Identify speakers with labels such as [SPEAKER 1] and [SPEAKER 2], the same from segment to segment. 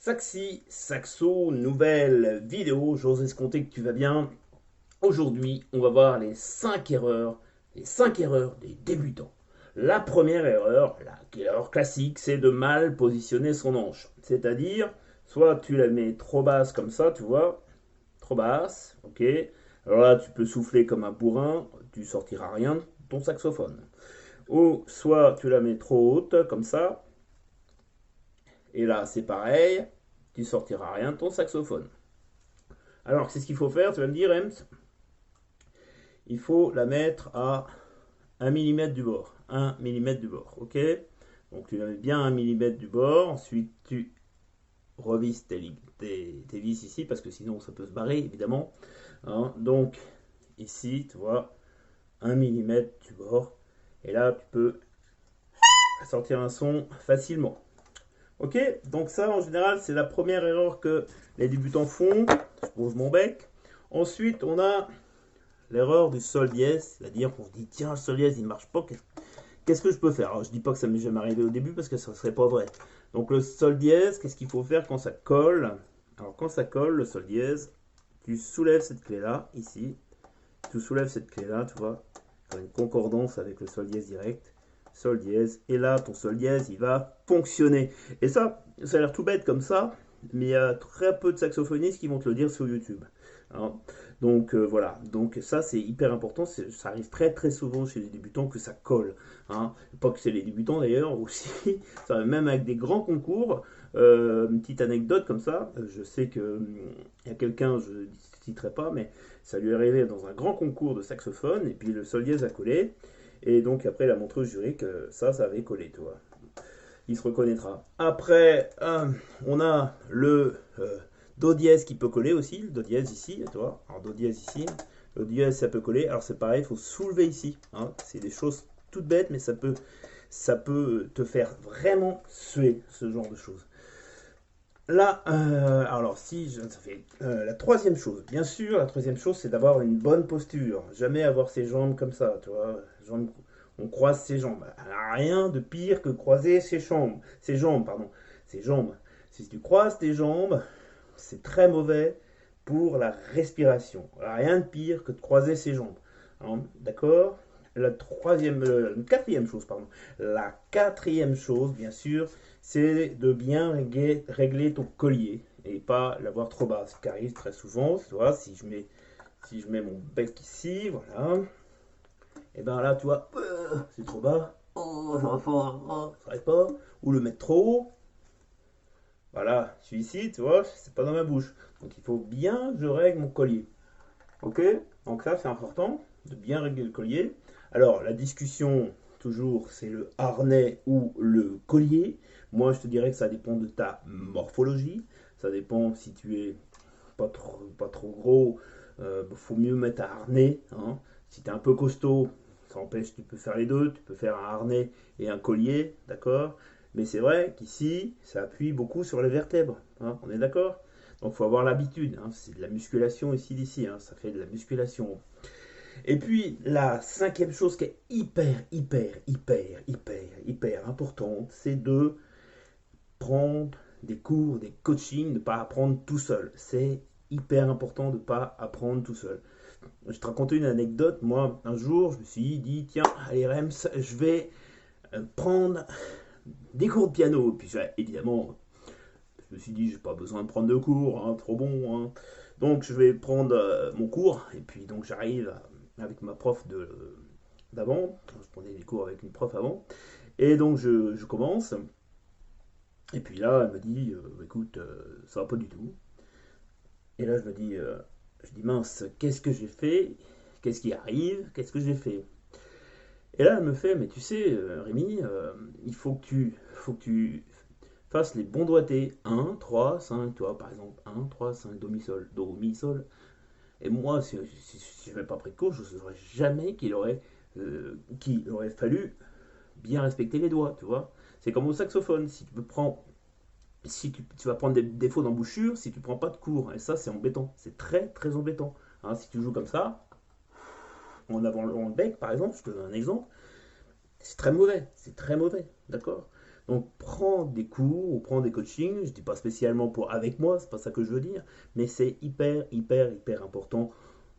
[SPEAKER 1] Saxi, Saxo, nouvelle vidéo, j'ose escompter que tu vas bien. Aujourd'hui, on va voir les 5 erreurs des débutants. La première erreur, l'erreur classique, c'est de mal positionner son hanche. C'est-à-dire, soit tu la mets trop basse comme ça, tu vois, trop basse, ok. Alors là, tu peux souffler comme un bourrin, tu sortiras rien de ton saxophone. Ou soit tu la mets trop haute, comme ça, et là, c'est pareil, tu sortiras rien de ton saxophone. Alors, c'est ce qu'il faut faire, tu vas me dire, Ems, il faut la mettre à 1 mm du bord. 1 mm du bord, ok. Donc, tu la mets bien à 1 mm du bord. Ensuite, tu revisses tes vis ici, parce que sinon, ça peut se barrer, évidemment. Hein. Donc, ici, tu vois, 1 mm du bord. Et là, tu peux sortir un son facilement. Ok, donc ça en général c'est la première erreur que les débutants font. Je pose mon bec. Ensuite on a l'erreur du sol dièse, c'est-à-dire qu'on se dit tiens le sol dièse il ne marche pas, qu'est-ce que je peux faire? Alors je dis pas que ça m'est jamais arrivé au début parce que ça serait pas vrai. Donc le sol dièse, qu'est-ce qu'il faut faire quand ça colle? Alors quand ça colle le sol dièse, tu soulèves cette clé là, ici, tu soulèves cette clé là, tu vois, faire une concordance avec le sol dièse direct, sol dièse, et là ton sol dièse il va fonctionner. Et ça a l'air tout bête comme ça, mais il y a très peu de saxophonistes qui vont te le dire sur YouTube. Hein. Donc voilà, donc ça c'est hyper important, ça arrive très très souvent chez les débutants que ça colle. Hein. Pas que c'est les débutants d'ailleurs aussi, ça, même avec des grands concours. Une petite anecdote comme ça, je sais que il y a quelqu'un, je ne citerai pas, mais ça lui est arrivé dans un grand concours de saxophone, et puis le sol dièse a collé, et donc après il a montré au jury que ça avait collé, tu vois. Il se reconnaîtra. Après, on a le do dièse qui peut coller aussi, le do dièse ici, tu vois. Alors do dièse ici, le dièse ça peut coller. Alors c'est pareil, il faut soulever ici. Hein. C'est des choses toutes bêtes, mais ça peut te faire vraiment suer ce genre de choses. Là, alors si, ça fait la troisième chose, bien sûr, la troisième chose, c'est d'avoir une bonne posture. Jamais avoir ses jambes comme ça, tu vois. On croise ses jambes. Rien de pire que croiser ses jambes, pardon, ses jambes. Si tu croises tes jambes, c'est très mauvais pour la respiration. Rien de pire que de croiser ses jambes. Hein, d'accord? Quatrième chose, pardon. La quatrième chose, bien sûr, c'est de bien régler ton collier et pas l'avoir trop bas. Ce qui arrive très souvent, tu vois, si je mets mon bec ici, voilà, et ben là, tu vois, c'est trop bas, j'aurais pas, ça n'arrive pas, ou le mettre trop haut, voilà, je suis ici, tu vois, c'est pas dans ma bouche. Donc il faut bien que je règle mon collier. Ok? Donc ça, c'est important de bien régler le collier. Alors, la discussion, toujours, c'est le harnais ou le collier. Moi, je te dirais que ça dépend de ta morphologie. Ça dépend si tu es pas trop gros, faut mieux mettre un harnais. Hein. Si tu es un peu costaud, ça empêche, tu peux faire les deux. Tu peux faire un harnais et un collier, d'accord? Mais c'est vrai qu'ici, ça appuie beaucoup sur les vertèbres. Hein, on est d'accord? Donc il faut avoir l'habitude. Hein, c'est de la musculation ici, d'ici. Hein, ça fait de la musculation. Et puis la cinquième chose qui est hyper importante, c'est de prendre des cours, des coachings, de ne pas apprendre tout seul. C'est hyper important de ne pas apprendre tout seul. Je vais te raconter une anecdote. Moi, un jour, je me suis dit, tiens, allez Rems, je vais prendre des cours de piano. Puis évidemment, je me suis dit, j'ai pas besoin de prendre de cours, hein, trop bon. Hein. Donc je vais prendre mon cours. Et puis donc j'arrive avec ma prof d'avant. Je prenais des cours avec une prof avant. Et donc je commence. Et puis là, elle me dit, écoute, ça va pas du tout. Et là, je dis mince, qu'est-ce que j'ai fait? Qu'est-ce qui arrive? Qu'est-ce que j'ai fait? Et là, elle me fait, mais tu sais, Rémi, il faut que tu fasses les bons doigtés. 1, 3, 5, toi, par exemple. 1, 3, 5, do, mi, sol, do, mi, sol. Et moi, si je n'avais pas pris de cours, je ne saurais jamais qu'il aurait fallu bien respecter les doigts, tu vois. C'est comme au saxophone. Si tu vas prendre des défauts d'embouchure si tu prends pas de cours. Et ça, c'est embêtant. C'est très, très embêtant. Hein, si tu joues comme ça, en avant le bec, par exemple, je te donne un exemple, c'est très mauvais. C'est très mauvais. D'accord? Donc prends des cours ou prends des coachings, je dis pas spécialement pour avec moi, c'est pas ça que je veux dire, mais c'est hyper important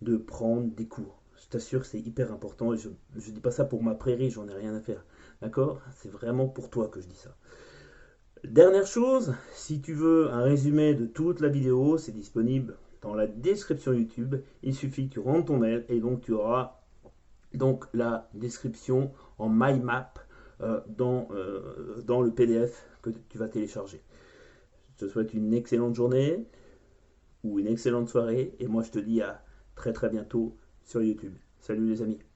[SPEAKER 1] de prendre des cours. Je t'assure que c'est hyper important et je dis pas ça pour ma prairie, j'en ai rien à faire. D'accord? C'est vraiment pour toi que je dis ça. Dernière chose, si tu veux un résumé de toute la vidéo, c'est disponible dans la description YouTube. Il suffit que tu rentres ton mail et donc tu auras donc la description en mind map dans le PDF que tu vas télécharger. Je te souhaite une excellente journée ou une excellente soirée et moi je te dis à très bientôt sur YouTube. Salut les amis.